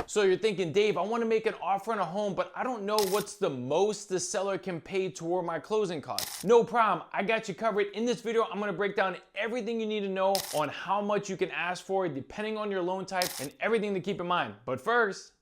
So you're thinking, Dave, I want to make an offer on a home, but I don't know what's the most the seller can pay toward my closing costs. No problem, I got you covered. In this video, I'm going to break down everything you need to know on how much you can ask for depending on your loan type and everything to keep in mind. But first,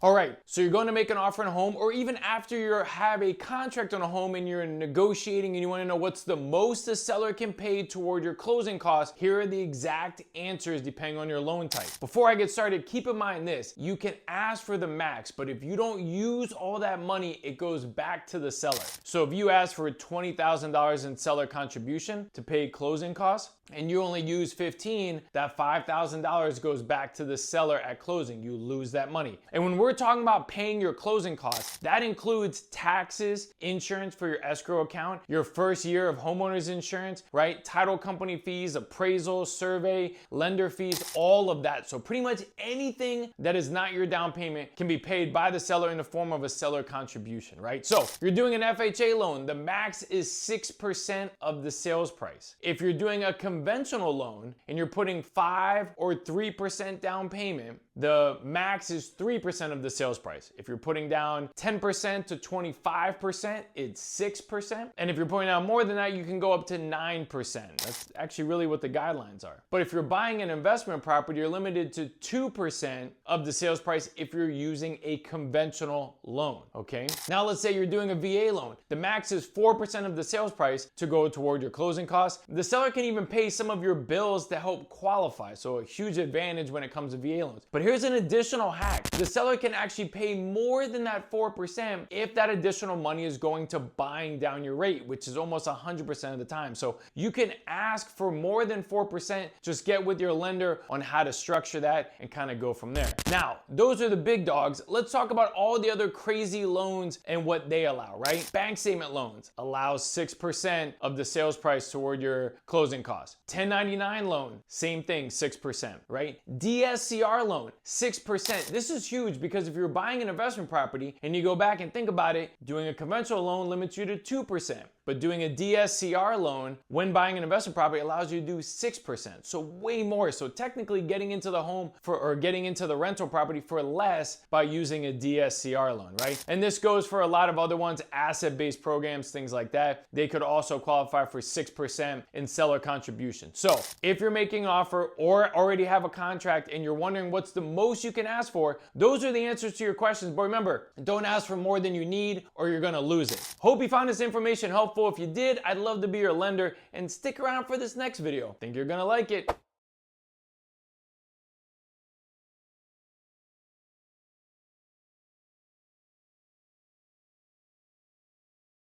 all right, so you're going to make an offer on a home, or even after you have a contract on a home and you're negotiating and you want to know what's the most the seller can pay toward your closing costs, here are the exact answers depending on your loan type. Before I get started, keep in mind this, you can ask for the max, but if you don't use all that money, it goes back to the seller. So if you ask for $20,000 in seller contribution to pay closing costs, and you only use 15, that $5,000 goes back to the seller at closing. You lose that money. And when we're talking about paying your closing costs, that includes taxes, insurance for your escrow account, your first year of homeowner's insurance, right? Title company fees, appraisal, survey, lender fees, all of that. So pretty much anything that is not your down payment can be paid by the seller in the form of a seller contribution, right? So if you're doing an FHA loan, the max is 6% of the sales price. If you're doing a conventional loan and you're putting 5 or 3% down payment, the max is 3% of the sales price. If you're putting down 10% to 25%, it's 6%. And if you're putting down more than that, you can go up to 9%. That's actually really what the guidelines are. But if you're buying an investment property, you're limited to 2% of the sales price if you're using a conventional loan, okay? Now let's say you're doing a VA loan. The max is 4% of the sales price to go toward your closing costs. The seller can even pay some of your bills to help qualify, so a huge advantage when it comes to VA loans. But here's an additional hack. The seller can actually pay more than that 4% if that additional money is going to buying down your rate, which is almost 100% of the time. So you can ask for more than 4%, just get with your lender on how to structure that and kind of go from there. Now, those are the big dogs. Let's talk about all the other crazy loans and what they allow, right? Bank statement loans allows 6% of the sales price toward your closing costs. 1099 loan, same thing, 6%, right? DSCR loan, 6%. This is huge because if you're buying an investment property and you go back and think about it, doing a conventional loan limits you to 2%. But doing a DSCR loan when buying an investment property allows you to do 6%. So way more. So technically getting into the home or getting into the rental property for less by using a DSCR loan, right? And this goes for a lot of other ones, asset-based programs, things like that. They could also qualify for 6% in seller contribution. So if you're making an offer or already have a contract and you're wondering what's the most you can ask for, those are the answers to your questions. But remember, don't ask for more than you need or you're gonna lose it. Hope you found this information helpful. If you did, I'd love to be your lender, and stick around for this next video. Think you're gonna like it.